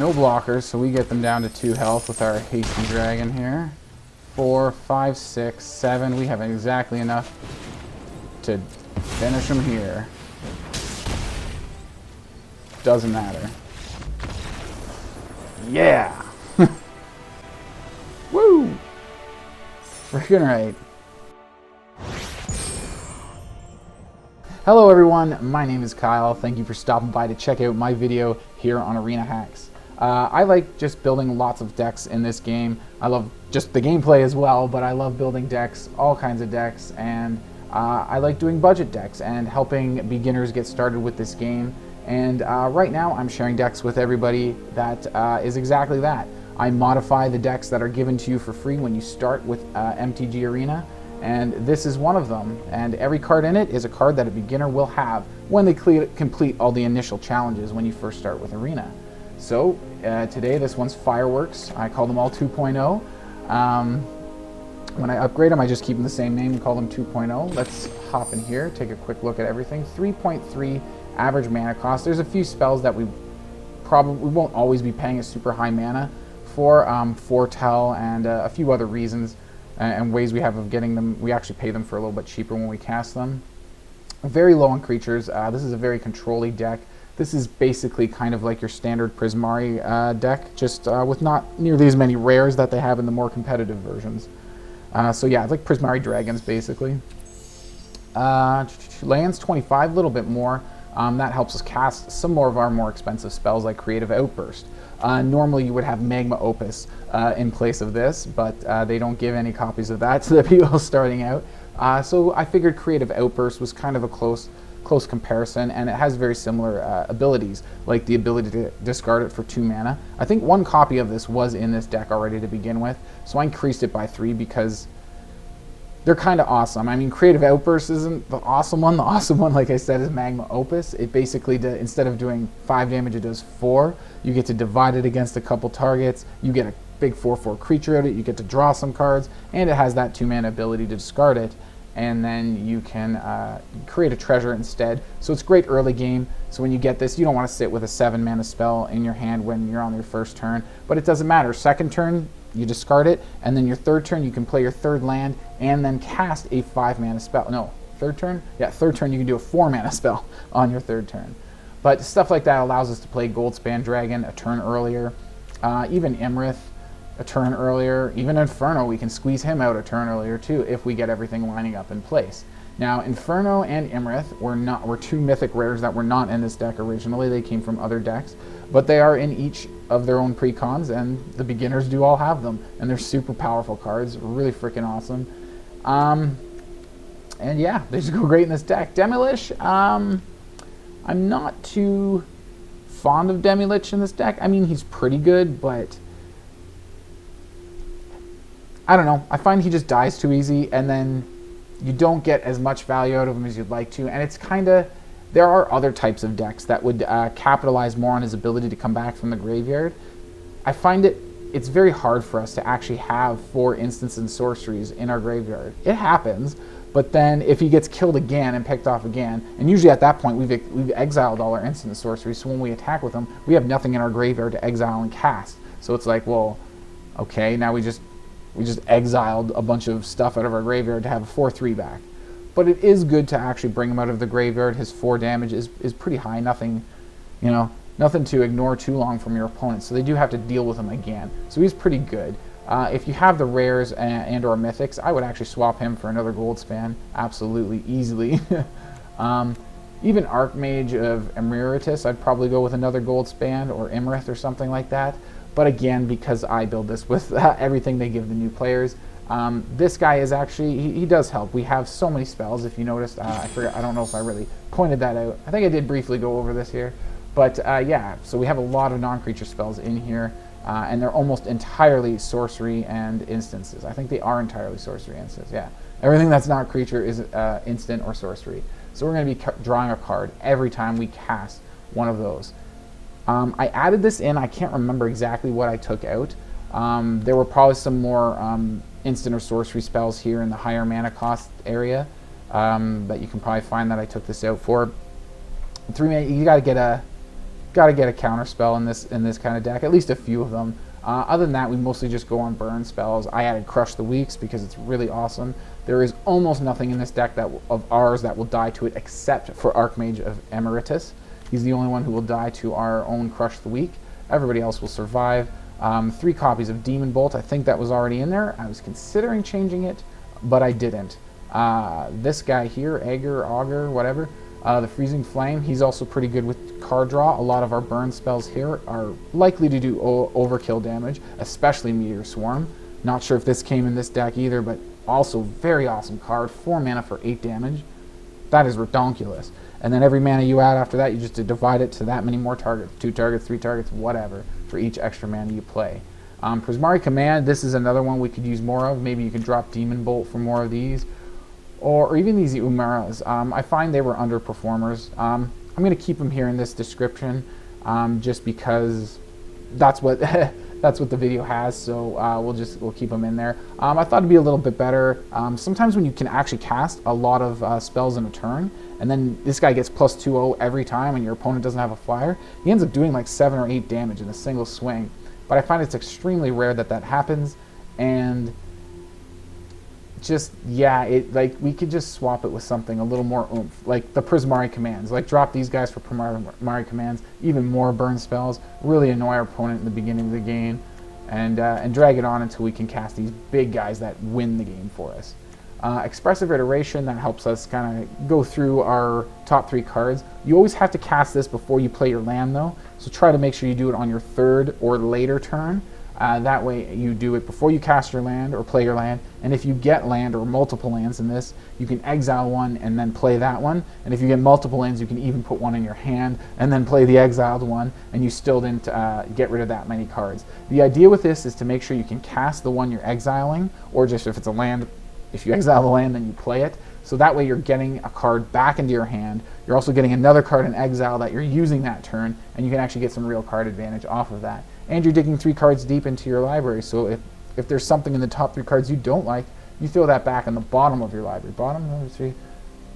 No blockers, so we get them down to 2 health with our hasty dragon here. 4, 5, 6, 7. We have exactly enough to finish them here. Doesn't matter. Yeah! Woo! Freaking right. Hello everyone, my name is Kyle. Thank you for stopping by to check out my video here on Arena Hacks. I like just building lots of decks in this game. I love just the gameplay as well, but I love building decks, all kinds of decks, and I like doing budget decks and helping beginners get started with this game. And right now I'm sharing decks with everybody that is exactly that. I modify the decks that are given to you for free when you start with MTG Arena, and this is one of them. And every card in it is a card that a beginner will have when they complete all the initial challenges when you first start with Arena. So today this one's Fireworks. I call them all 2.0. When I upgrade them, I just keep them the same name and call them 2.0. Let's hop in here, take a quick look at everything. 3.3 average mana cost. There's a few spells that we won't always be paying a super high mana for, Foretell and a few other reasons and ways we have of getting them. We actually pay them for a little bit cheaper when we cast them. Very low on creatures. This is a very control-y deck. This is basically kind of like your standard Prismari deck, just with not nearly as many rares that they have in the more competitive versions. So yeah, it's like Prismari Dragons, basically. Lands 25, a little bit more. That helps us cast some more of our more expensive spells like Creative Outburst. Normally you would have Magma Opus in place of this, but they don't give any copies of that to the people starting out. So I figured Creative Outburst was kind of a close comparison, and it has very similar abilities, like the ability to discard it for 2 mana. I think 1 copy of this was in this deck already to begin with, so I increased it by 3 because they're kind of awesome. I mean, Creative Outburst isn't the awesome one. The awesome one, like I said, is Magma Opus. It basically, instead of doing 5 damage, it does 4. You get to divide it against a couple targets. You get a big 4/4 creature out of it. You get to draw some cards, and it has that 2 mana ability to discard it. And then you can create a treasure instead. So it's great early game. So when you get this, you don't want to sit with a 7 mana spell in your hand when you're on your first turn. But it doesn't matter. Second turn, you discard it, and then your third turn, you can play your 3rd land and then cast a 5 mana spell. No, third turn? Yeah, third turn, you can do a 4 mana spell on your 3rd turn. But stuff like that allows us to play Goldspan Dragon a turn earlier, even Iymrith a turn earlier, even Inferno, we can squeeze him out a turn earlier too if we get everything lining up in place. Now, Inferno and Iymrith were 2 mythic rares that were not in this deck originally. They came from other decks, but they are in each of their own precons, and the beginners do all have them, and they're super powerful cards, really freaking awesome. And yeah, they just go great in this deck. Demilich, I'm not too fond of Demilich in this deck. I mean, he's pretty good, but I don't know. I find he just dies too easy, and then you don't get as much value out of him as you'd like to. And it's kind of, there are other types of decks that would capitalize more on his ability to come back from the graveyard. I find it's very hard for us to actually have 4 instants and sorceries in our graveyard. It happens, but then if he gets killed again and picked off again, and usually at that point we've exiled all our instant sorceries, so when we attack with him, we have nothing in our graveyard to exile and cast. So it's like, well, okay, now we just exiled a bunch of stuff out of our graveyard to have a 4/3 back. But it is good to actually bring him out of the graveyard. His 4 damage is pretty high. Nothing to ignore too long from your opponent. So they do have to deal with him again. So he's pretty good. If you have the rares and or mythics, I would actually swap him for another Goldspan. Absolutely, easily. Even Archmage of Emeritus, I'd probably go with another Goldspan or Iymrith or something like that. But again, because I build this with everything they give the new players, this guy is actually, he does help. We have so many spells, if you noticed. I forgot, I don't know if I really pointed that out. I think I did briefly go over this here. But yeah, so we have a lot of non-creature spells in here, and they're almost entirely sorcery and instances. I think they are entirely sorcery instances, yeah. Everything that's not creature is instant or sorcery. So we're going to be drawing a card every time we cast one of those. I added this in. I can't remember exactly what I took out. There were probably some more instant or sorcery spells here in the higher mana cost area that you can probably find that I took this out for. 3 mana, you got to get a got to get a counter spell in this kind of deck, at least a few of them. Other than that, we mostly just go on burn spells. I added Crush the Weaks because it's really awesome. There is almost nothing in this deck of ours that will die to it except for Archmage Emeritus. He's the only one who will die to our own Crush the Weak. Everybody else will survive. 3 copies of Demon Bolt. I think that was already in there. I was considering changing it, but I didn't. This guy here, Aegar, whatever, the Freezing Flame, he's also pretty good with card draw. A lot of our burn spells here are likely to do overkill damage, especially Meteor Swarm. Not sure if this came in this deck either, but also very awesome card. 4 mana for 8 damage. That is redonkulous. And then every mana you add after that, you just divide it to that many more targets. 2 targets, 3 targets, whatever, for each extra mana you play. Prismari Command, this is another one we could use more of. Maybe you can drop Demon Bolt for more of these. Or even these Umaras. I find they were underperformers. I'm going to keep them here in this description just because that's what that's what the video has, so we'll keep them in there. I thought it'd be a little bit better. Sometimes when you can actually cast a lot of spells in a turn, and then this guy gets plus 2/0 every time and your opponent doesn't have a flyer, he ends up doing like 7 or 8 damage in a single swing. But I find it's extremely rare that that happens, and just, yeah, like we could just swap it with something a little more oomph, like the Prismari Commands. Like drop these guys for Prismari Commands, even more burn spells, really annoy our opponent in the beginning of the game, and drag it on until we can cast these big guys that win the game for us. Expressive Iteration, that helps us kind of go through our top 3 cards. You always have to cast this before you play your land though, so try to make sure you do it on your 3rd or later turn. That way you do it before you cast your land or play your land, and if you get land or multiple lands in this, you can exile one and then play that one, and if you get multiple lands, you can even put one in your hand and then play the exiled one, and you still didn't get rid of that many cards. The idea with this is to make sure you can cast the one you're exiling, or just if it's a land, if you exile the land, then you play it. So that way you're getting a card back into your hand. You're also getting another card in exile that you're using that turn, and you can actually get some real card advantage off of that. And you're digging 3 cards deep into your library, so if there's something in the top 3 cards you don't like, you throw that back on the bottom of your library. Bottom, 1, 2, 3.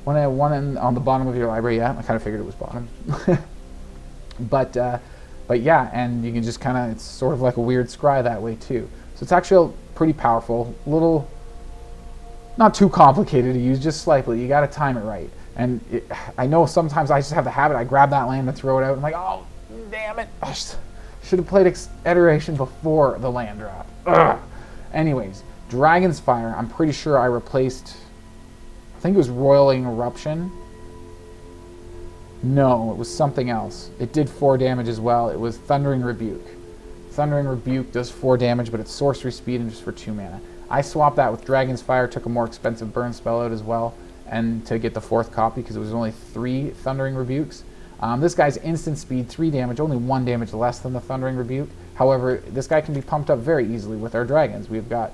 One on the bottom of your library, yeah, I kind of figured it was bottom. But yeah, and you can just kind of, it's sort of like a weird scry that way too. So it's actually pretty powerful, little, not too complicated to use, just slightly. You got to time it right. And I know sometimes I just have the habit, I grab that land and throw it out, and I'm like, oh, damn it. Should have played Iteration before the land drop. Ugh. Anyways, Dragon's Fire, I'm pretty sure I replaced, I think it was Roiling Eruption. No, it was something else. It did 4 damage as well. It was Thundering Rebuke. Thundering Rebuke does 4 damage, but it's sorcery speed and just for 2 mana. I swapped that with Dragon's Fire, took a more expensive burn spell out as well, and to get the 4th copy because it was only 3 Thundering Rebukes. This guy's instant speed, 3 damage, only 1 damage less than the Thundering Rebuke. However, this guy can be pumped up very easily with our dragons. We've got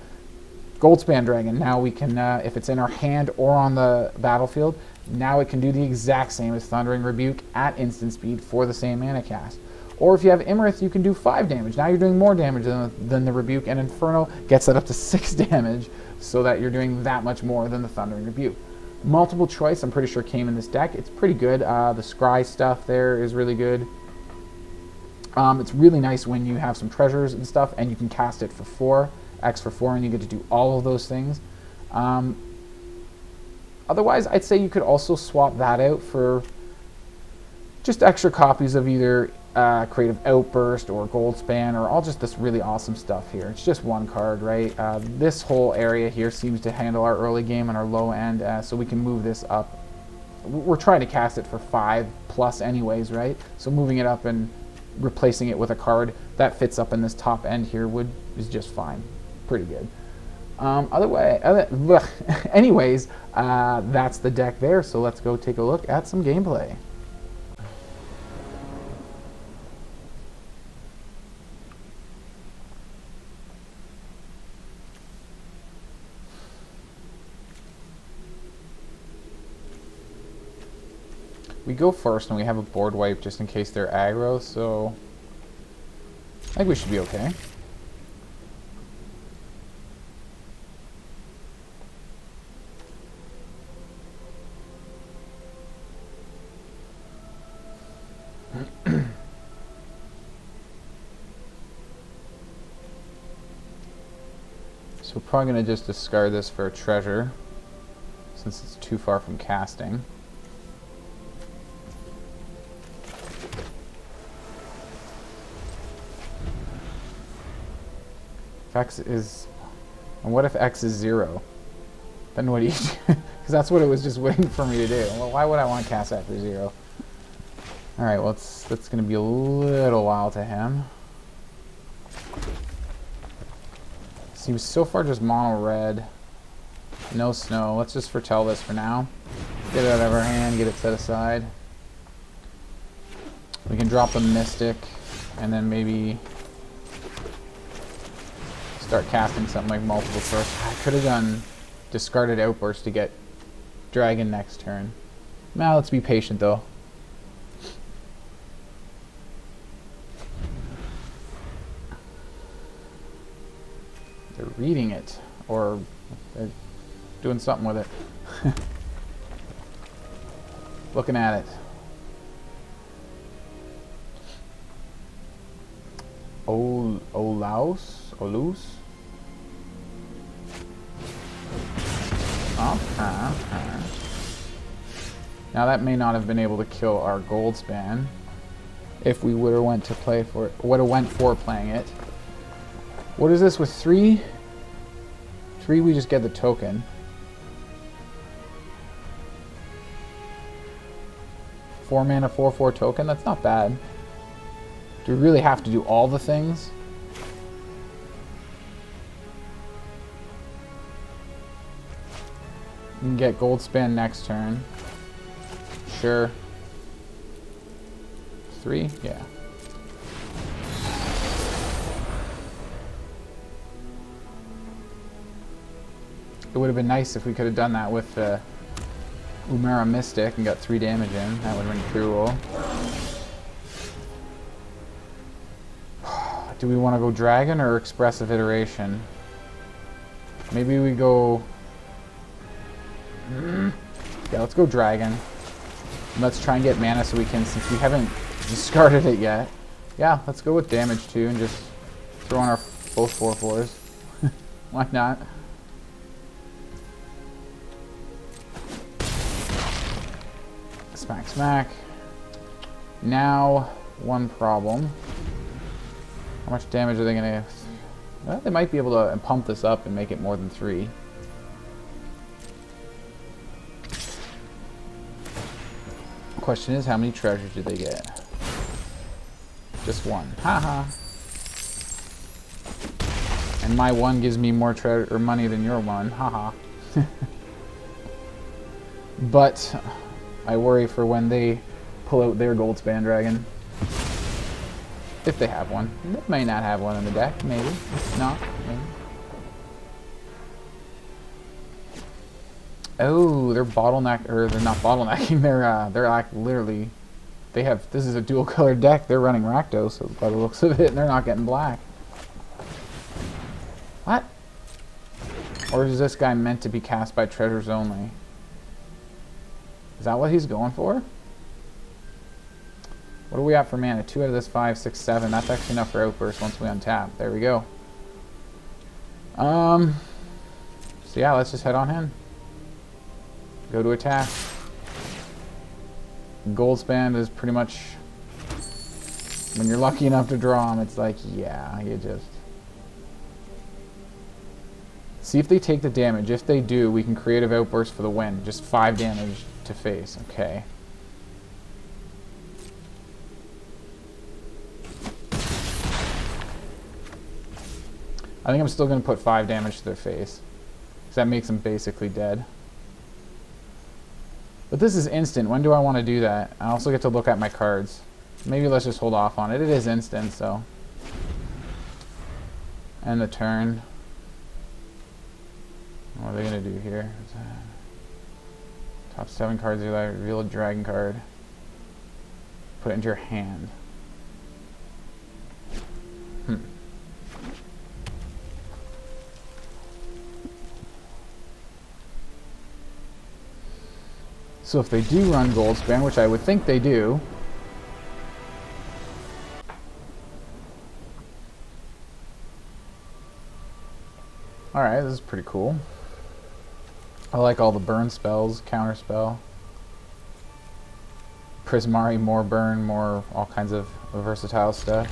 Goldspan Dragon. Now we can, if it's in our hand or on the battlefield, now it can do the exact same as Thundering Rebuke at instant speed for the same mana cast. Or if you have Iymrith, you can do 5 damage. Now you're doing more damage than the Rebuke, and Inferno gets that up to 6 damage, so that you're doing that much more than the Thundering Rebuke. Multiple choice, I'm pretty sure came in this deck. It's pretty good. The scry stuff there is really good. It's really nice when you have some treasures and stuff, and you can cast it for 4, X for 4, and you get to do all of those things. Otherwise, I'd say you could also swap that out for just extra copies of either Creative Outburst or Goldspan, or all just this really awesome stuff here. It's just 1 card, right? This whole area here seems to handle our early game and our low end, so we can move this up. We're trying to cast it for 5+ anyways, right? So moving it up and replacing it with a card that fits up in this top end here is just fine. Pretty good. Anyways, that's the deck there, so let's go take a look at some gameplay. We go first and we have a board wipe just in case they're aggro, so I think we should be okay. So we're probably going to just discard this for a treasure, since it's too far from casting. If X is... And what if X is 0? Then what do you do? Because that's what it was just waiting for me to do. Well, why would I want to cast after 0? Alright, well, that's going to be a little while to him. So he was so far just mono red. No snow. Let's just foretell this for now. Get it out of our hand, get it set aside. We can drop the Mystic, and then maybe start casting something like multiple first. I could have done discarded Outburst to get Dragon next turn. Now let's be patient though. They're reading it, or they're doing something with it. Looking at it. Olus? Okay. Now that may not have been able to kill our Goldspan if we would have went to play for it. Would have went for playing it. What is this with 3? 3 we just get the token. 4 mana 4/4 token, that's not bad. Do we really have to do all the things? You can get Goldspan next turn. Sure. 3? Yeah. It would have been nice if we could have done that with the Umara Mystic and got 3 damage in. That would have been cool. Do we want to go Dragon or Expressive Iteration? Maybe we go... Yeah, let's go Dragon. And let's try and get mana so we can, since we haven't discarded it yet. Yeah, let's go with damage too and just throw on our both 4/4s. Why not? Smack, smack. Now, one problem. How much damage are they going to... Well, they might be able to pump this up and make it more than 3. Question is, how many treasures did they get? Just 1. Haha. And my 1 gives me more treasure or money than your 1. Haha. But I worry for when they pull out their Goldspan Dragon. If they have one. They may not have one in the deck, maybe. Not, maybe. Oh, they're bottleneck, or they're not bottlenecking. They're like literally. They have. This is a dual color deck. They're running Rakdos, so by the looks of it, and they're not getting black. What? Or is this guy meant to be cast by treasures only? Is that what he's going for? What do we have for mana? 2 out of this 5, 6, 7. That's actually enough for Outburst once we untap. There we go. So yeah, let's just head on in. Go to attack. Goldspan is pretty much, when you're lucky enough to draw them, it's like, yeah, you just... See if they take the damage. If they do, we can Creative Outburst for the win. Just 5 damage to face. Okay. I think I'm still going to put 5 damage to their face, because that makes them basically dead. But this is instant. When do I want to do that? I also get to look at my cards. Maybe let's just hold off on it. It is instant, so. End the turn. What are they going to do here? Top 7 cards are like reveal a dragon card. Put it into your hand. So if they do run Goldspan, which I would think they do, Alright, this is pretty cool. I like all the burn spells, counter spell. Prismari, more burn, more all kinds of versatile stuff.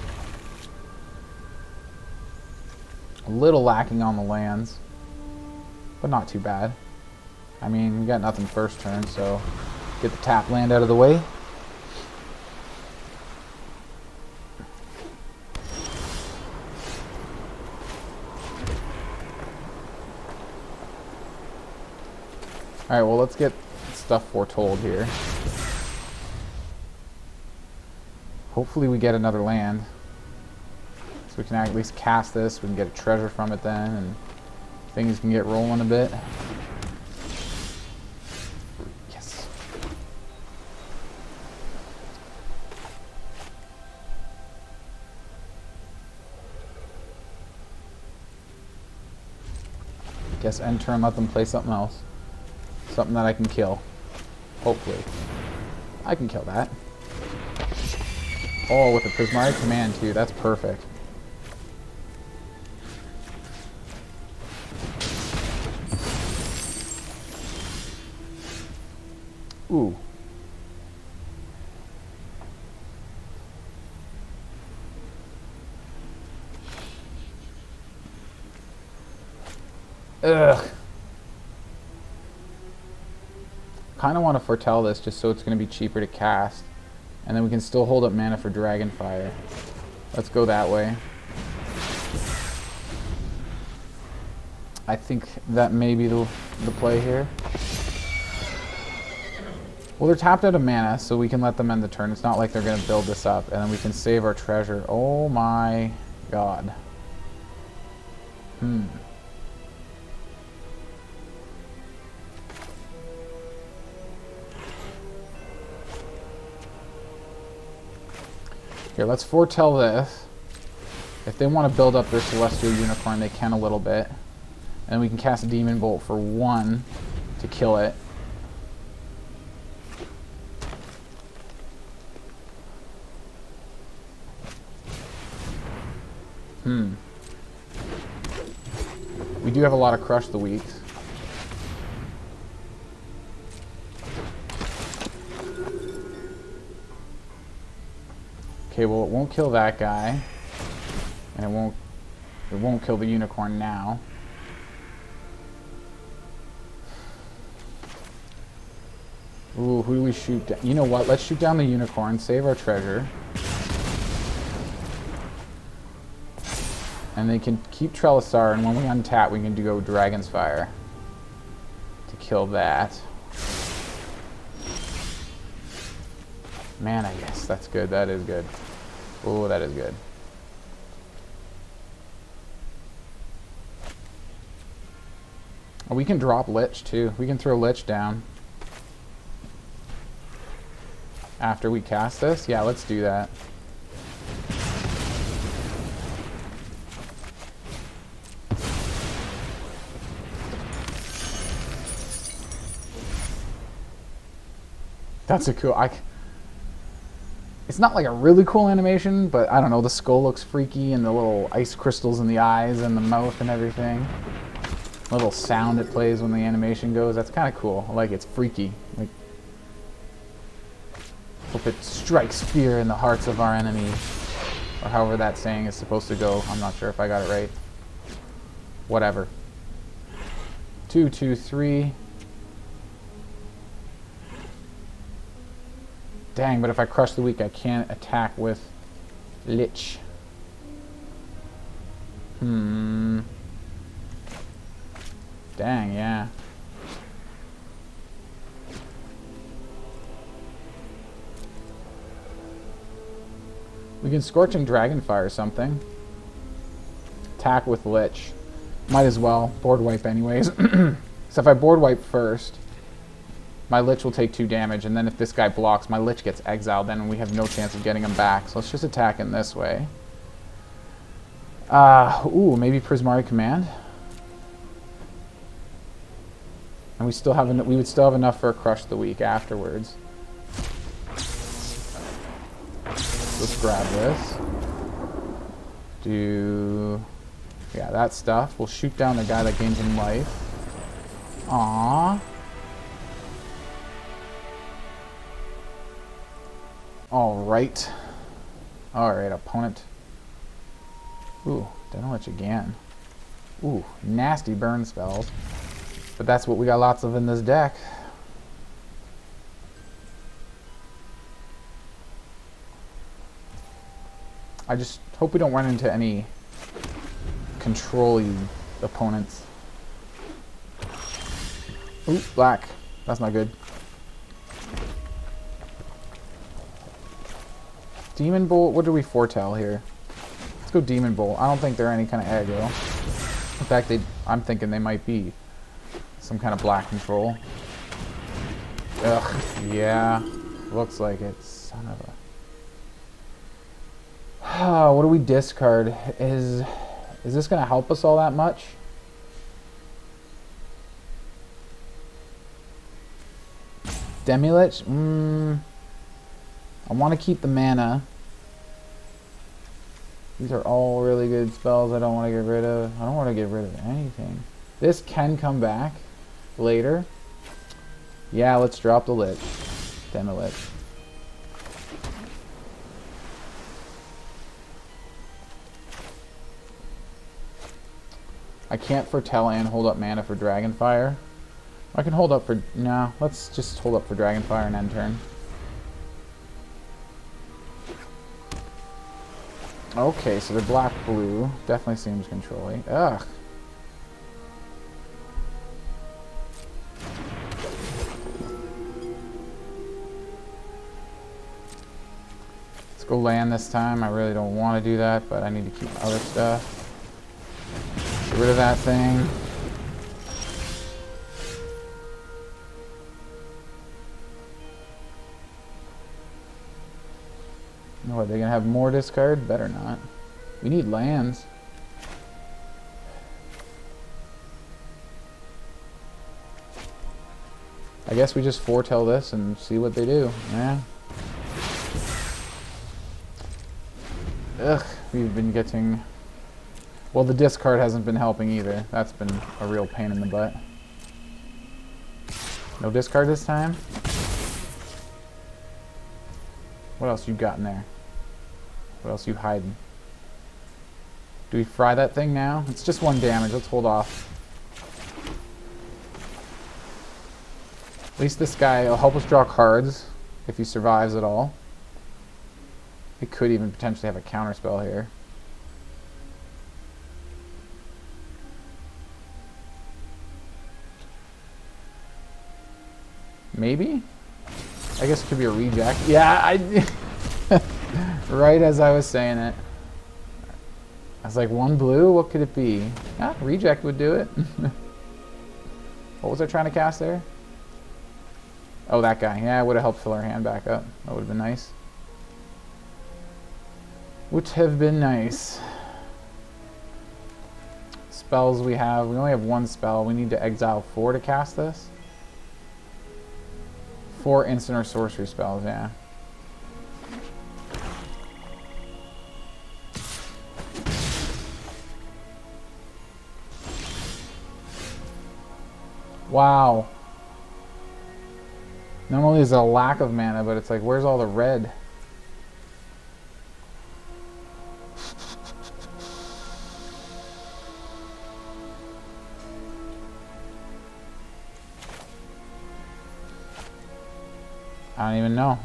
A little lacking on the lands, but not too bad. I mean, we got nothing first turn, so get the tap land out of the way. Alright, well, let's get stuff foretold here. Hopefully we get another land. So we can at least cast this, we can get a treasure from it then, and things can get rolling a bit. Yes. Guess end turn, let them play something else. Something that I can kill. Hopefully. I can kill that. Oh, with the Prismari Command too. That's perfect. Ooh. Ugh. Kind of want to foretell this just so it's going to be cheaper to cast. And then we can still hold up mana for Dragonfire. Let's go that way. I think that may be the play here. Well, they're tapped out of mana, so we can let them end the turn. It's not like they're going to build this up. And then we can save our treasure. Oh my god. Here, let's foretell this. If they want to build up their Celestial Unicorn, they can a little bit. And we can cast a Demon Bolt for 1 to kill it. We do have a lot of Crush the Weaks. Okay, well, it won't kill that guy, and it won't kill the unicorn now. Ooh, who do we shoot down? You know what? Let's shoot down the unicorn, save our treasure, and they can keep Trellisar. And when we untap, we can go Dragon's Fire to kill that. Man, I guess that's good. That is good. Oh, that is good. Oh, we can drop Lich too. We can throw Lich down after we cast this. Yeah, let's do that. That's a cool... It's not like a really cool animation, but I don't know, the skull looks freaky and the little ice crystals in the eyes and the mouth and everything. The little sound it plays when the animation goes, that's kind of cool. I like it's freaky. Like, hope it strikes fear in the hearts of our enemies. Or however that saying is supposed to go. I'm not sure if I got it right. Whatever. 2, 2, 3. Dang, but if I crush the weak, I can't attack with Lich. Dang, yeah. We can Scorching Dragonfire or something. Attack with Lich. Might as well. Board wipe anyways. So if I board wipe first, my Lich will take 2 damage, and then if this guy blocks, my Lich gets exiled, then we have no chance of getting him back. So let's just attack in this way. Ooh, maybe Prismari Command? And we still have we would still have enough for a Crush the Weak afterwards. Let's grab this. Do Yeah, that stuff. We'll shoot down the guy that gains him life. Aww. Alright. Alright, opponent. Ooh, Demilich again. Ooh, nasty burn spells. But that's what we got lots of in this deck. I just hope we don't run into any control-y opponents. Ooh, black. That's not good. Demon Bolt, what do we foretell here? Let's go Demon Bolt. I don't think they're any kind of aggro. In fact, I'm thinking they might be some kind of black control. Ugh, yeah. Looks like it. Son of a... what do we discard? Is this going to help us all that much? Demilich? I want to keep the mana. These are all really good spells I don't want to get rid of. I don't want to get rid of anything. This can come back later. Yeah, let's drop the Lich. Demilich. I can't foretell and hold up mana for Dragonfire. I can hold up for... No, let's just hold up for Dragonfire and end turn. Okay, so they're black-blue. Definitely seems controlling. Ugh. Let's go land this time. I really don't want to do that, but I need to keep my other stuff. Get rid of that thing. What, are they gonna have more discard? Better not. We need lands. I guess we just foretell this and see what they do. Yeah. Ugh, we've been getting... Well, the discard hasn't been helping either. That's been a real pain in the butt. No discard this time? What else you got in there? What else you hiding? Do we fry that thing now? It's just 1 damage. Let's hold off. At least this guy will help us draw cards if he survives at all. He could even potentially have a counterspell here. Maybe? I guess it could be a reject. Yeah, right as I was saying it. I was like, 1 blue? What could it be? Ah, reject would do it. What was I trying to cast there? Oh, that guy. Yeah, it would have helped fill our hand back up. That would have been nice. Would have been nice. Spells we have. We only have 1 spell. We need to exile 4 to cast this. 4 instant or sorcery spells, yeah. Wow. Not only is it a lack of mana, but it's like, where's all the red? I don't even know.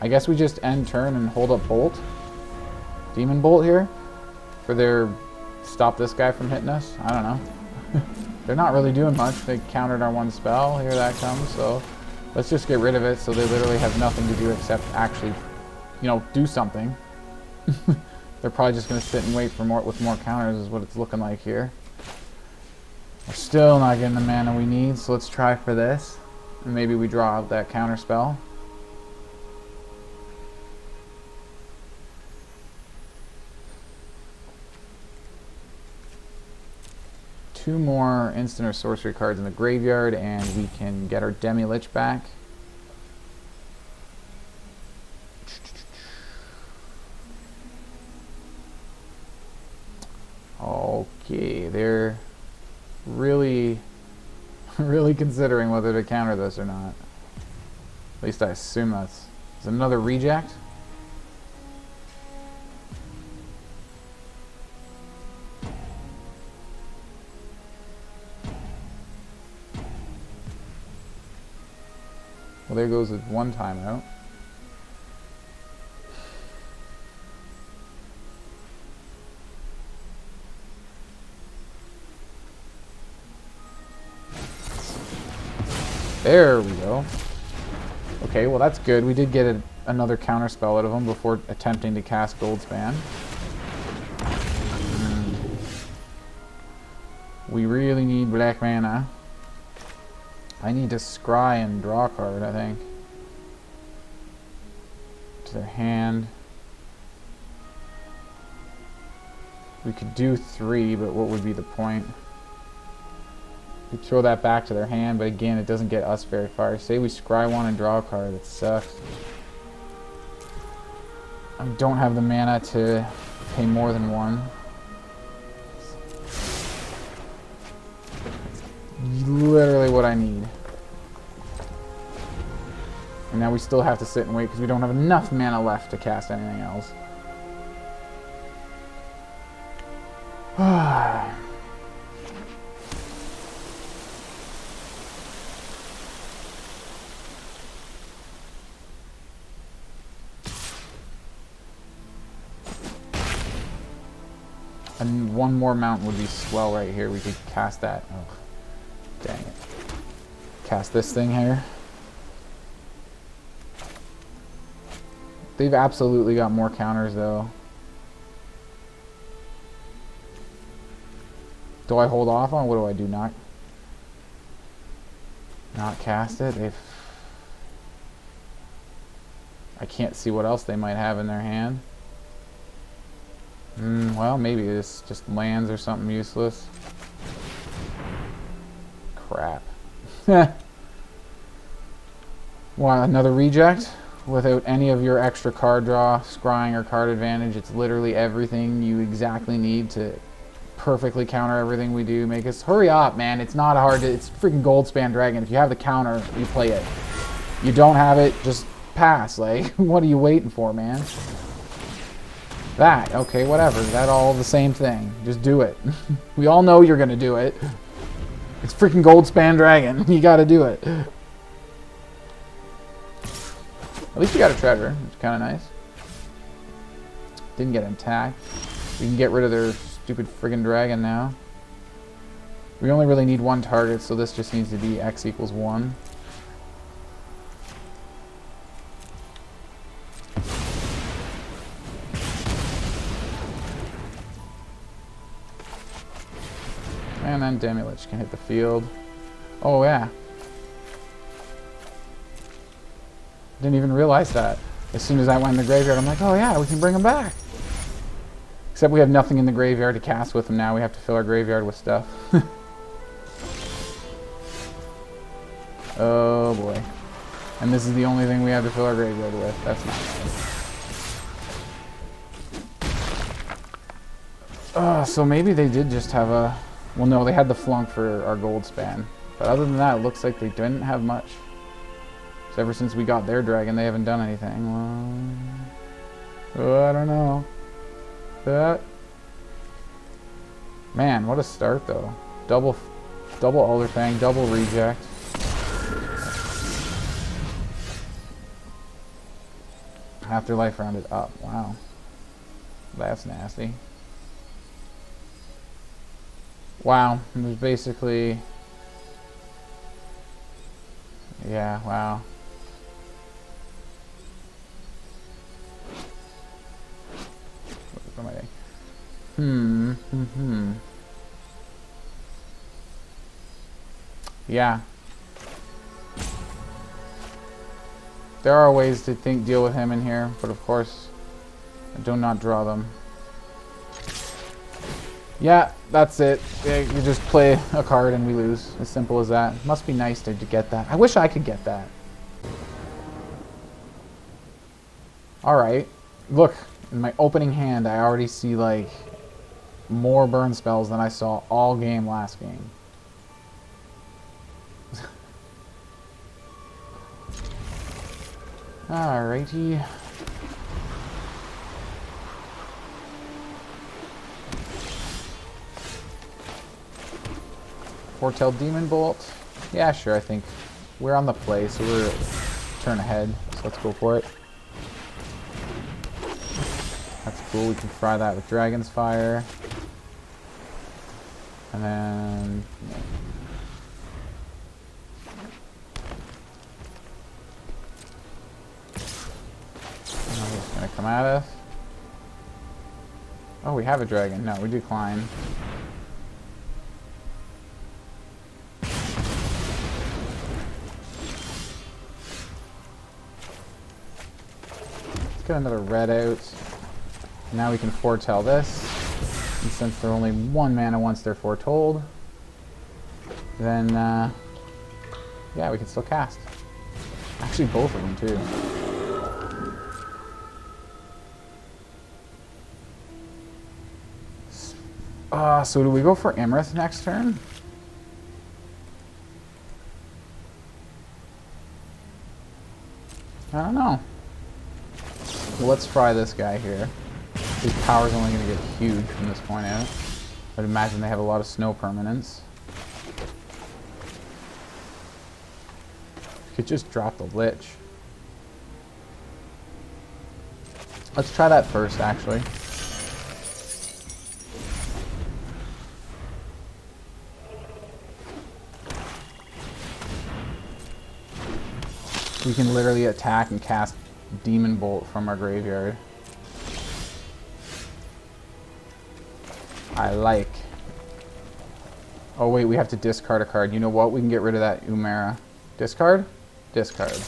I guess we just end turn and hold up Bolt. Demon Bolt here. For their... Stop this guy from hitting us? I don't know. They're not really doing much. They countered our 1 spell. Here that comes. So let's just get rid of it so they literally have nothing to do except actually, you know, do something. They're probably just going to sit and wait for more with more counters is what it's looking like here. We're still not getting the mana we need, so let's try for this. And maybe we draw out that counter spell. Two more instant or sorcery cards in the graveyard, and we can get our Demilich back. Okay, they're really, really considering whether to counter this or not. At least I assume that's... Is it another reject? Well, there goes with one timeout. There we go. Okay, well that's good. We did get another counter spell out of him before attempting to cast Goldspan. We really need black mana. I need to scry and draw a card, I think. To their hand. We could do 3, but what would be the point? We throw that back to their hand, but again, it doesn't get us very far. Say we scry 1 and draw a card. That sucks. I don't have the mana to pay more than 1. Literally what I need. And now we still have to sit and wait because we don't have enough mana left to cast anything else. And one more mountain would be swell right here. We could cast that. Oh, dang it. Cast this thing here. They've absolutely got more counters though. Do I hold off on? What do I do? Not cast it? I can't see what else they might have in their hand. Well, maybe it's just lands or something useless. Crap. Want another reject? Without any of your extra card draw, scrying, or card advantage, it's literally everything you exactly need to perfectly counter everything we do. Make us hurry up, man. It's not hard to... It's freaking Goldspan Dragon. If you have the counter, you play it. You don't have it, just pass. Like, what are you waiting for, man? That, okay, whatever. That all the same thing. Just do it. We all know you're gonna do it. It's freaking Goldspan Dragon. You gotta do it. At least we got a treasure, which is kind of nice. Didn't get attacked. We can get rid of their stupid friggin' dragon now. We only really need one target, so this just needs to be x equals 1. And then Demilich can hit the field. Oh yeah. Didn't even realize that. As soon as I went in the graveyard, I'm like, oh yeah, we can bring him back. Except we have nothing in the graveyard to cast with him now. We have to fill our graveyard with stuff. Oh boy. And this is the only thing we have to fill our graveyard with. That's not nice. So maybe they did just have a... Well, no, they had the flunk for our Goldspan. But other than that, it looks like they didn't have much. So ever since we got their dragon, they haven't done anything. Well, I don't know. That... Man, what a start, though. Double Alder Fang, double reject. Afterlife rounded up. Wow. That's nasty. Wow. It was basically... Yeah, wow. What am I doing? Yeah. There are ways to deal with him in here, but of course, I do not draw them. Yeah, that's it. You just play a card and we lose. As simple as that. Must be nice to get that. I wish I could get that. Alright. Look, in my opening hand, I already see, like, more burn spells than I saw all game last game. Alrighty. Foretell Demon Bolt. Yeah, sure, I think we're on the play, so we're turn ahead. So let's go for it. That's cool. We can fry that with Dragon's Fire. And then... He's going to come at us. Oh, we have a dragon. No, we decline. Let's get another red out. Now we can foretell this. And since they're only 1 mana once they're foretold, then, yeah, we can still cast. Actually, both of them, too. So do we go for Iymrith next turn? I don't know. Well, let's fry this guy here. His power's only going to get huge from this point out. I'd imagine they have a lot of snow permanents. Could just drop the Lich. Let's try that first, actually. We can literally attack and cast Demon Bolt from our graveyard. I like. Oh wait, we have to discard a card. You know what? We can get rid of that Umara. Discard? Discard.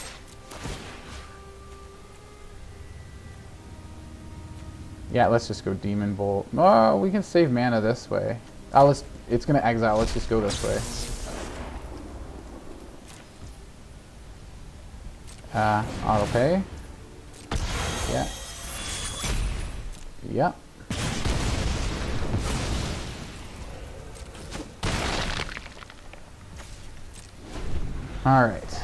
Yeah, let's just go Demon Bolt. Oh, we can save mana this way. Oh, it's gonna exile. Let's just go this way. Auto pay. Yeah. Yep. Alright.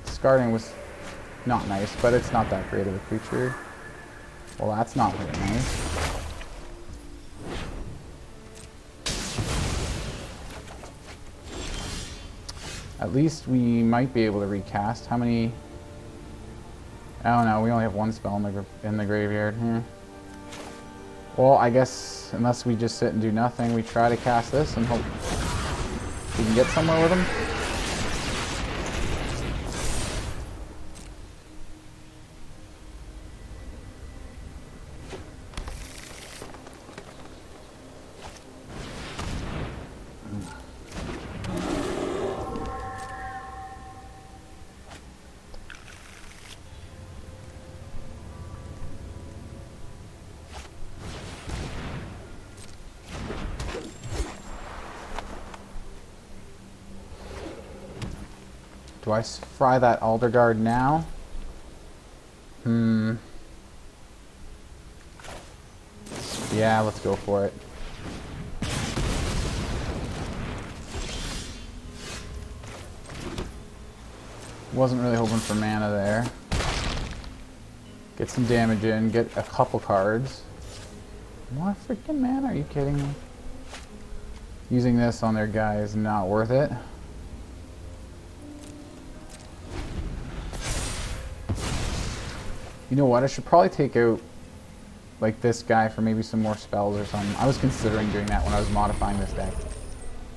Discarding was not nice, but it's not that great of a creature. Well, that's not very nice. At least we might be able to recast. How many? Oh no, we only have 1 spell in the graveyard. Well, I guess unless we just sit and do nothing, we try to cast this and hope we can get somewhere with them. Do I fry that Alder Guard now? Yeah, let's go for it. Wasn't really hoping for mana there. Get some damage in, get a couple cards. More freaking mana, are you kidding me? Using this on their guy is not worth it. You know what, I should probably take out like this guy for maybe some more spells or something. I was considering doing that when I was modifying this deck.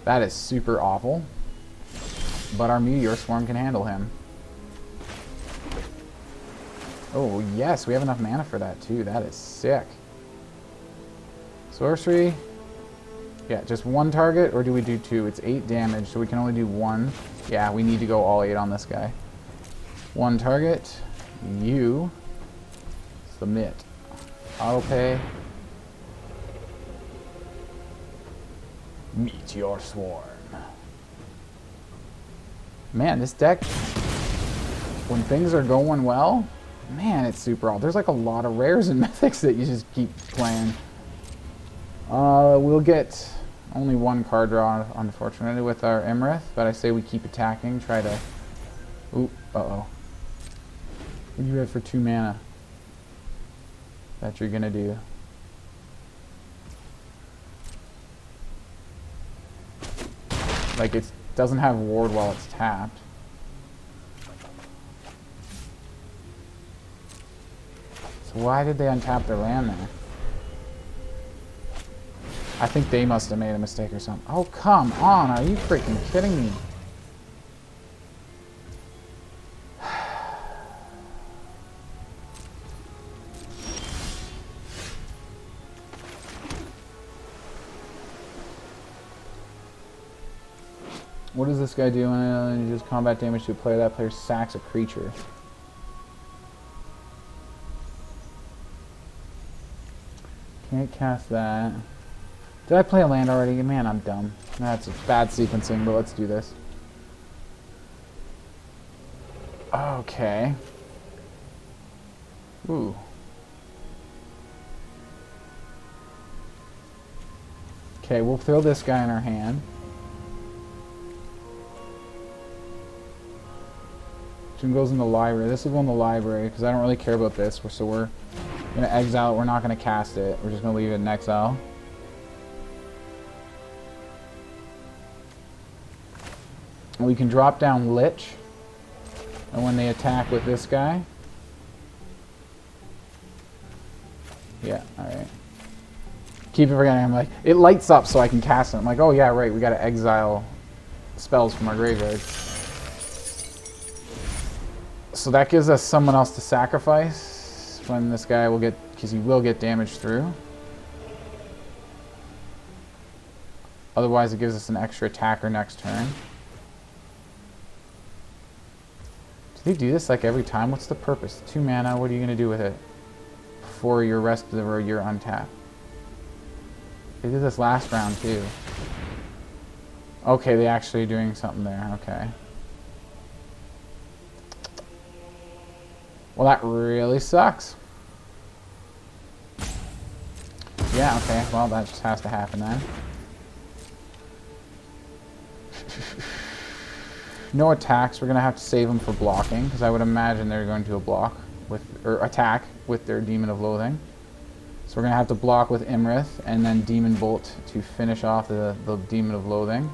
That is super awful. But our Meteor Swarm can handle him. Oh yes, we have enough mana for that too. That is sick. Sorcery. Yeah, just 1 target, or do we do 2? It's 8 damage, so we can only do 1. Yeah, we need to go all 8 on this guy. 1 target. You. Submit. Auto pay. Meteor Swarm. Man, this deck, when things are going well, Man, it's super old. There's like a lot of rares and mythics that you just keep playing. We'll get only one card draw, unfortunately, with our Iymrith, but I say we keep attacking, try to... Ooh, uh-oh. What do you have for 2 mana that you're gonna do? Like, it doesn't have ward while it's tapped. So why did they untap their land there? I think they must have made a mistake or something. Oh, come on. Are you freaking kidding me? What does this guy do when he does combat damage to a player? That player sacks a creature. Can't cast that. Did I play a land already? Man, I'm dumb. That's bad sequencing, but let's do this. Okay. Ooh. Okay, we'll throw this guy in our hand. Jim goes in the library. This will go in the library because I don't really care about this. So we're going to exile it. We're not going to cast it. We're just going to leave it in exile. And we can drop down Lich. And when they attack with this guy... Yeah, alright. Keep forgetting. I'm like, it lights up so I can cast it. I'm like, oh yeah, right. We got to exile spells from our graveyard. So that gives us someone else to sacrifice when this guy will get, because he will get damage through. Otherwise it gives us an extra attacker next turn. Do they do this like every time? What's the purpose? 2 mana, what are you going to do with it? For your rest of the road, you're untapped. They did this last round too. Okay, they actually are doing something there, okay. Well, that really sucks. Yeah, okay, well, that just has to happen then. No attacks, we're going to have to save them for blocking, because I would imagine they're going to block with, or attack with their Demon of Loathing. So we're going to have to block with Iymrith, and then Demon Bolt to finish off the Demon of Loathing.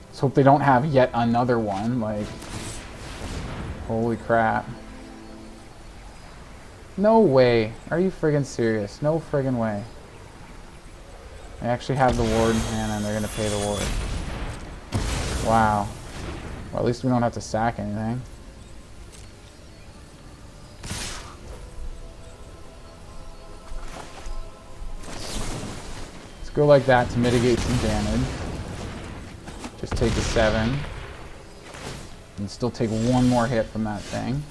Let's hope they don't have yet another one, like, holy crap. No way. Are you friggin' serious? No friggin' way. They actually have the ward in hand and they're gonna pay the ward. Wow. Well, at least we don't have to sack anything. Let's go like that to mitigate some damage. Just take the 7. And still take one more hit from that thing.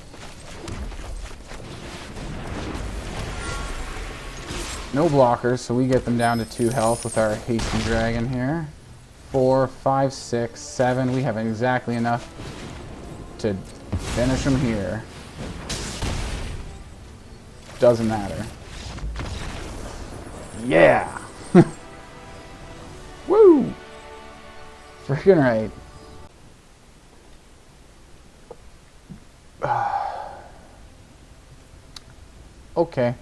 No blockers, so we get them down to 2 health with our hasty dragon here. 4, 5, 6, 7. We have exactly enough to finish them here. Doesn't matter. Yeah! Woo! Freaking right. Okay.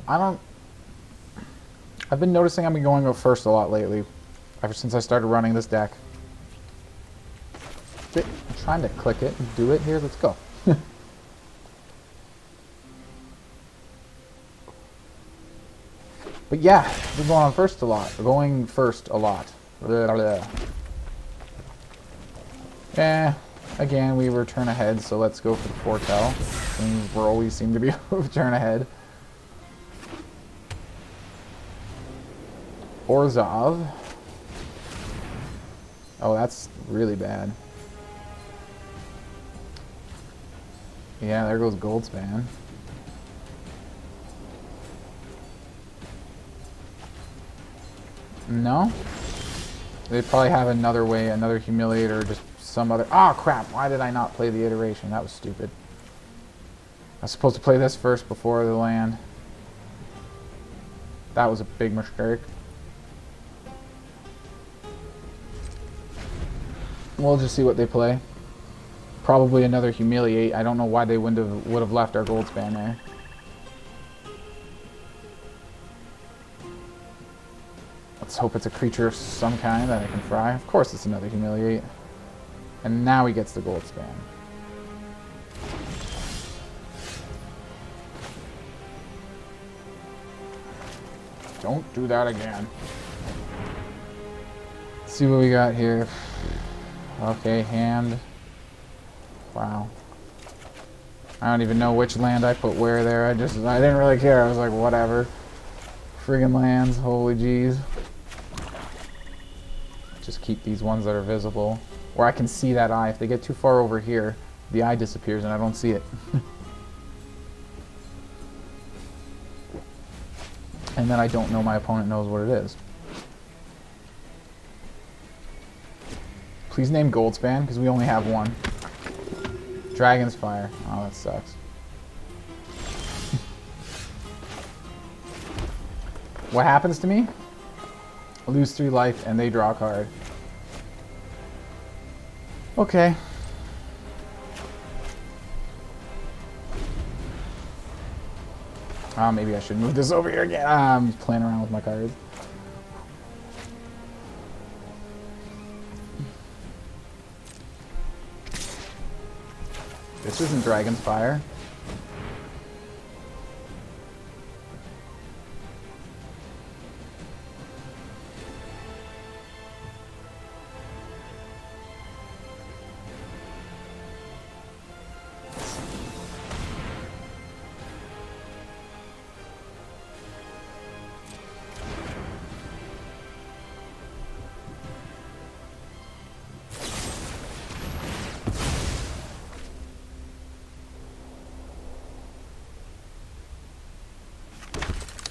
I've been noticing I've been going go first a lot lately, ever since I started running this deck. I'm trying to click it and do it here. Let's go. But yeah, we're going on first a lot. We're going first a lot. Yeah, again, we were turn ahead, so let's go for the foretell. Things we always seem to be turn ahead. Orzhov. Oh, that's really bad. Yeah, there goes Goldspan. No? They probably have another way, another Humiliator, or just some other... Oh, crap. Why did I not play the Iteration? That was stupid. I was supposed to play this first before the land. That was a big mistake. We'll just see what they play. Probably another Humiliate. I don't know why they would have left our Goldspan there. Let's hope it's a creature of some kind that I can fry. Of course it's another Humiliate. And now he gets the Goldspan. Don't do that again. Let's see what we got here. Okay, hand. Wow. I don't even know which land I put where there. I didn't really care. I was like, whatever. Friggin' lands. Holy jeez. Just keep these ones that are visible. Where I can see that eye. If they get too far over here, the eye disappears and I don't see it. And then I don't know my opponent knows what it is. Please name Goldspan, because we only have one. Dragon's Fire. Oh, that sucks. What happens to me? I lose 3 life and they draw a card. Okay. Maybe I should move this over here again. I'm just playing around with my cards. This isn't Dragon's Fire.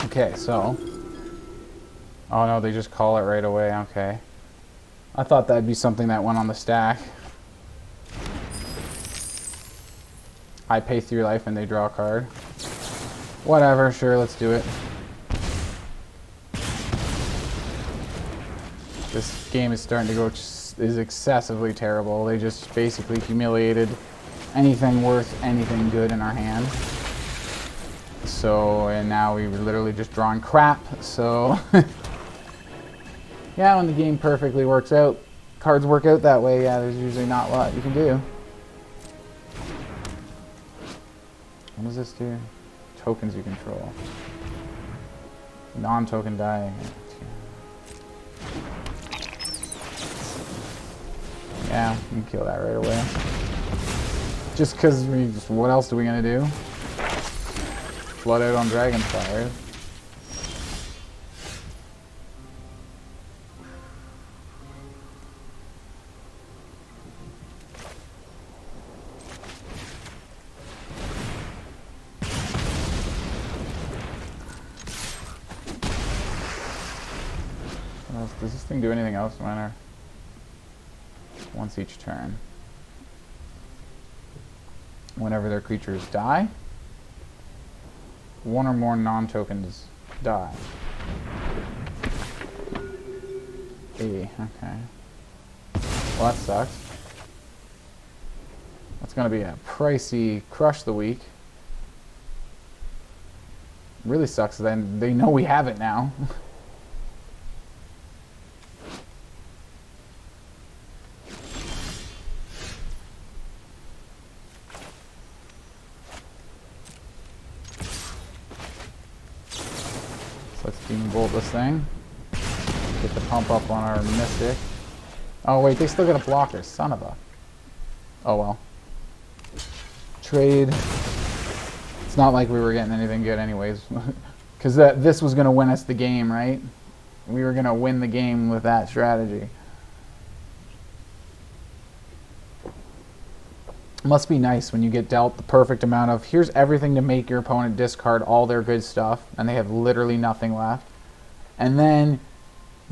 Okay, so... Oh no, they just call it right away, okay. I thought that'd be something that went on the stack. I pay 3 life and they draw a card. Whatever, sure, let's do it. This game is starting to go... is excessively terrible. They just basically humiliated anything worth anything good in our hand. So, and now we're literally just drawing crap, so... Yeah, when the game perfectly works out, cards work out that way, yeah, there's usually not a lot you can do. What does this do? Tokens you control. Non-token die. Yeah, you can kill that right away. Just because what else are we gonna do? Flood out on Dragon's Fire. Does this thing do anything else once each turn? Whenever their creatures die, 1 or more non-tokens die. Okay. Well, that sucks. That's going to be a pricey crush the week. Really sucks then they know we have it now. Let's Demon Bolt this thing. Get the pump up on our Mystic. Oh wait, they still got a blocker, son of a... Oh well. Trade. It's not like we were getting anything good anyways. Because this was going to win us the game, right? We were going to win the game with that strategy. Must be nice when you get dealt the perfect amount of, here's everything to make your opponent discard all their good stuff, and they have literally nothing left. And then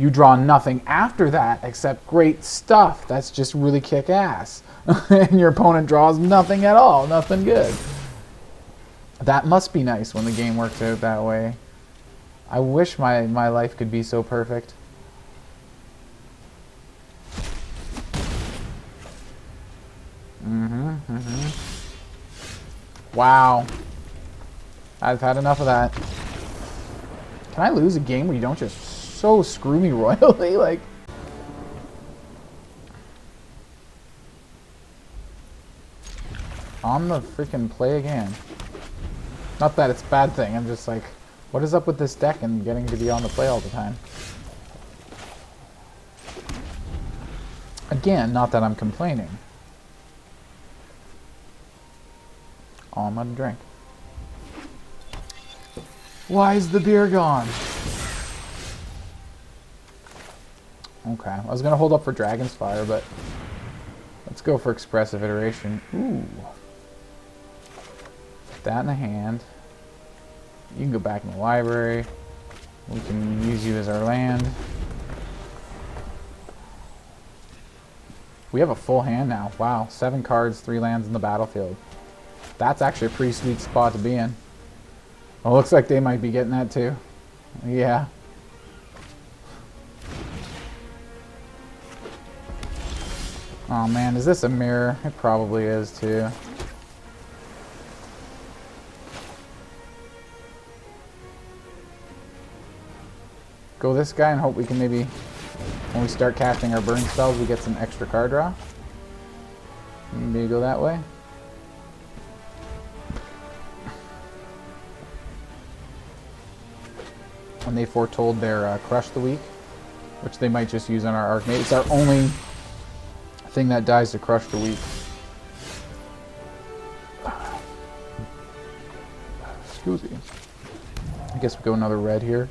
You draw nothing after that except great stuff. That's just really kick-ass. And your opponent draws nothing at all. Nothing good. That must be nice when the game works out that way. I wish my life could be so perfect. Wow. I've had enough of that. Can I lose a game where you don't just so screw me royally? Like, on the freaking play again. Not that it's a bad thing, I'm just like, what is up with this deck and getting to be on the play all the time? Again, not that I'm complaining. Oh, I'm gonna drink. Why is the beer gone? Okay, I was gonna hold up for Dragon's Fire, but let's go for Expressive Iteration. Ooh. Put that in the hand. You can go back in the library. We can use you as our land. We have a full hand now. Wow, 7 cards, 3 lands in the battlefield. That's actually a pretty sweet spot to be in. Well, looks like they might be getting that too. Yeah. Oh man, is this a mirror? It probably is too. Go this guy and hope we can maybe, when we start casting our burn spells, we get some extra card draw. Maybe go that way. And they foretold their Crush the Weak, which they might just use on our Archmage. It's our only thing that dies to Crush the Weak. Excuse me. I guess we go another red here.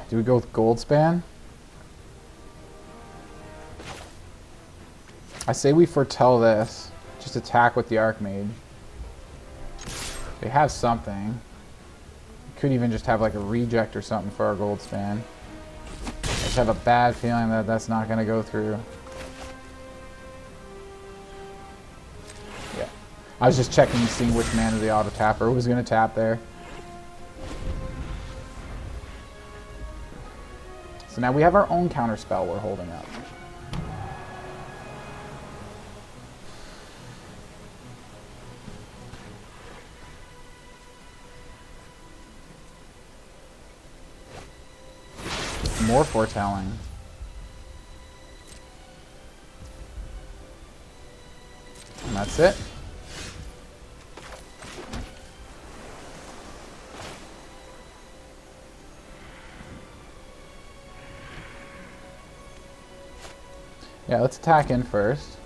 Do we go with Goldspan? I say we foretell this. Just attack with the Archmage. They have something. Could even just have like a reject or something for our Goldspan. I just have a bad feeling that that's not going to go through. Yeah. I was just checking and seeing which mana the auto tapper was going to tap there. So now we have our own counter spell we're holding up. More foretelling. And that's it. Yeah, let's attack in first.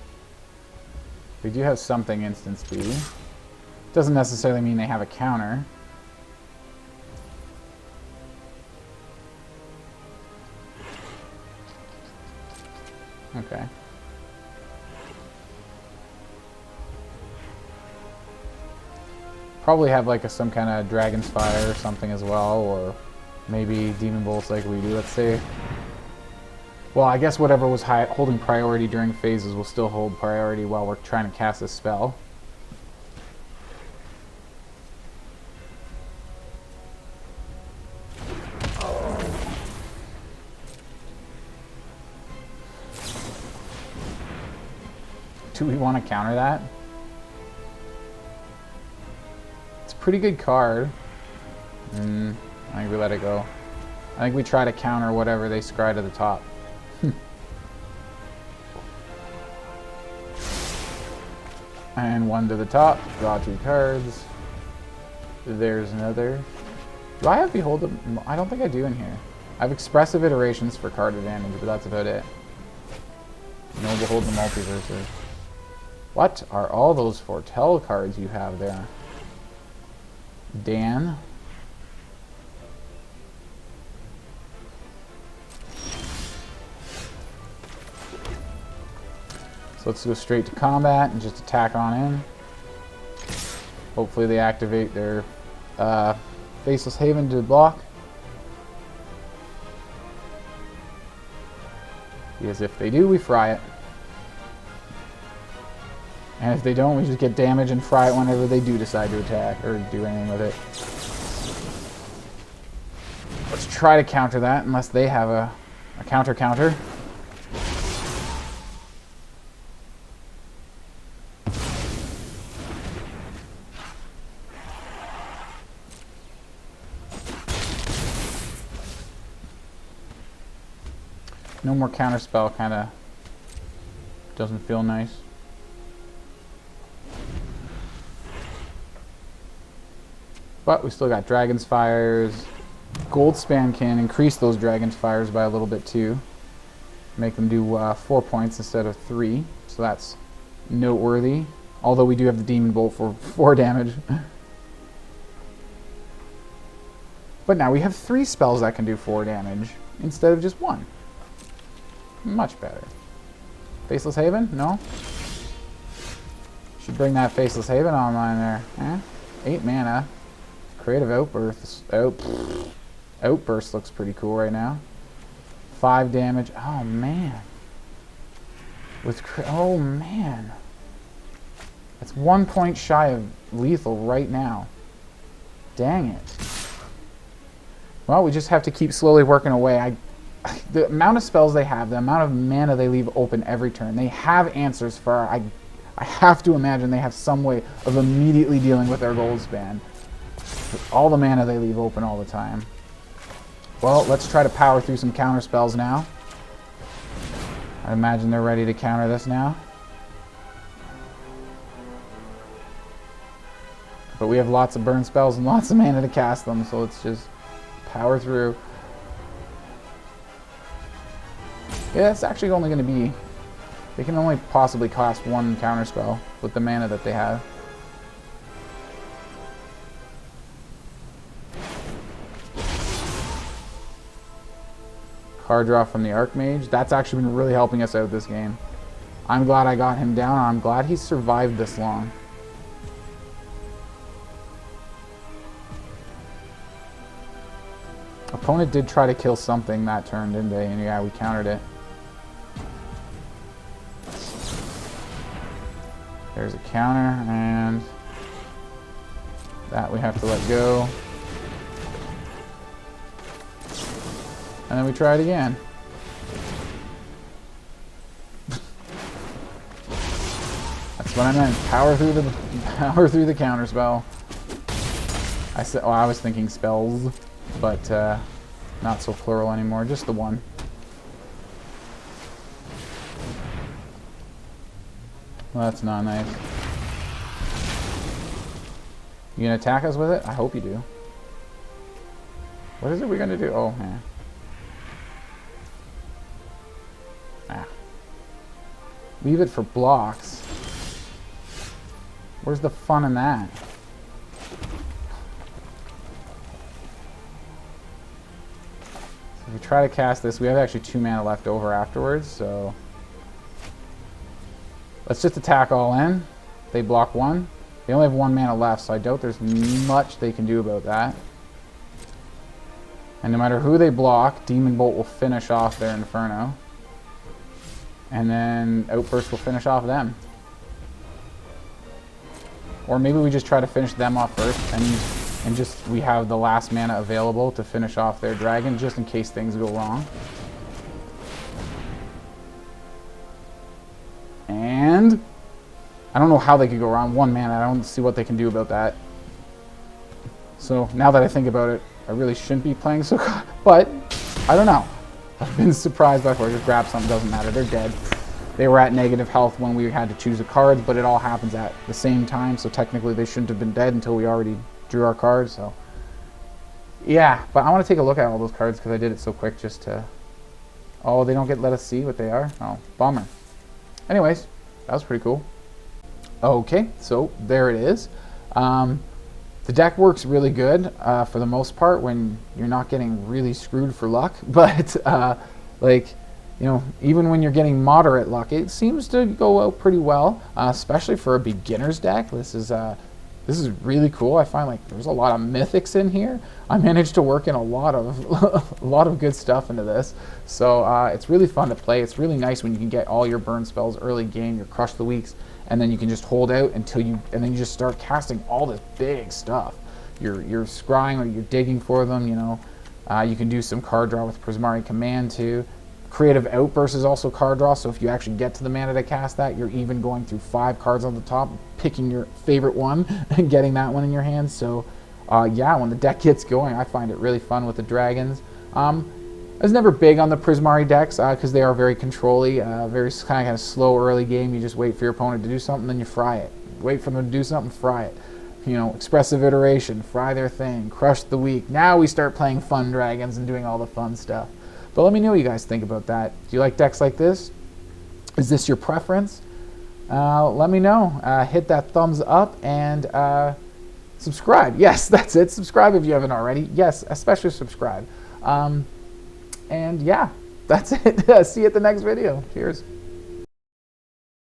We do have something instant speed. Doesn't necessarily mean they have a counter. Okay. Probably have like some kind of Dragon's Fire or something as well, or maybe Demon Bolts like we do. Let's say. Well, I guess whatever was holding priority during phases will still hold priority while we're trying to cast a spell. Do we want to counter that? It's a pretty good card. I think we let it go. I think we try to counter whatever they scry to the top. And 1 to the top, draw 2 cards. There's another. Do I have Behold the... I don't think I do in here. I have Expressive Iterations for card advantage, but that's about it. No Behold the Multiverses. What are all those foretell cards you have there? Dan. So let's go straight to combat and just attack on in. Hopefully they activate their Faceless Haven to block. Because if they do, we fry it. And if they don't, we just get damage and fry it whenever they do decide to attack or do anything with it. Let's try to counter that, unless they have a counter. No more counterspell kind of doesn't feel nice. But we still got Dragon's Fires. Goldspan can increase those Dragon's Fires by a little bit too. Make them do 4 points instead of 3. So that's noteworthy. Although we do have the Demon Bolt for 4 damage. But now we have 3 spells that can do 4 damage instead of just 1. Much better. Faceless Haven? No? Should bring that Faceless Haven online there. Eh? 8 mana. Creative Outburst. Outburst looks pretty cool right now. 5 damage. Oh man. Oh man. That's 1 point shy of lethal right now. Dang it. Well, we just have to keep slowly working away. The amount of spells they have, the amount of mana they leave open every turn, they have answers for. I have to imagine they have some way of immediately dealing with their Goldspan. All the mana they leave open all the time. Well, let's try to power through some counter spells now. I imagine they're ready to counter this now. But we have lots of burn spells and lots of mana to cast them, so let's just power through. Yeah, it's actually only going to be... They can only possibly cast 1 counter spell with the mana that they have. Card draw from the Archmage. That's actually been really helping us out this game. I'm glad I got him down. I'm glad he survived this long. Opponent did try to kill something that turn, didn't they? And yeah, we countered it. There's a counter, and that we have to let go. And then we try it again. That's what I meant. Power through the counter spell. I said, oh, I was thinking spells, but not so plural anymore. Just the one. Well, that's not nice. You gonna attack us with it? I hope you do. What is it we're gonna do? Oh, man. Ah. Leave it for blocks. Where's the fun in that? So if we try to cast this, we have actually 2 mana left over afterwards, so... Let's just attack all in. They block 1. They only have 1 mana left, so I doubt there's much they can do about that. And no matter who they block, Demon Bolt will finish off their Inferno. And then Outburst will finish off them. Or maybe we just try to finish them off first, and just we have the last mana available to finish off their dragon, just in case things go wrong. And I don't know how they could go wrong. 1 mana, I don't see what they can do about that. So now that I think about it, I really shouldn't be playing so, but I don't know. I've been surprised by just grab something, doesn't matter, they're dead. They were at negative health when we had to choose a card, but it all happens at the same time, so technically they shouldn't have been dead until we already drew our cards, so. Yeah, but I want to take a look at all those cards because I did it so quick just to... Oh, they don't let us see what they are? Oh, bummer. Anyways, that was pretty cool. Okay, so there it is. The deck works really good for the most part when you're not getting really screwed for luck, but like, you know, even when you're getting moderate luck, it seems to go out pretty well, especially for a beginner's deck. This This is really cool. I find like there's a lot of mythics in here. I managed to work in a lot of a lot of good stuff into this. So it's really fun to play. It's really nice when you can get all your burn spells early game, your Crush the Weaks, and then you can just hold out until you, and then you just start casting all this big stuff. You're scrying or you're digging for them, you know. You can do some card draw with Prismari Command too. Creative Outburst is also card draw, so if you actually get to the mana to cast that, you're even going through 5 cards on the top, picking your favorite one and getting that one in your hand. So yeah, when the deck gets going, I find it really fun with the dragons. I was never big on the Prismari decks because they are very control-y, very kind of slow early game. You just wait for your opponent to do something, then you fry it. Wait for them to do something, fry it. You know, Expressive Iteration, fry their thing, Crush the Weak. Now we start playing fun dragons and doing all the fun stuff. But let me know what you guys think about that. Do you like decks like this? Is this your preference? Let me know. Hit that thumbs up and subscribe. Yes, that's it. Subscribe if you haven't already. Yes, especially subscribe. And yeah, that's it. See you at the next video. Cheers.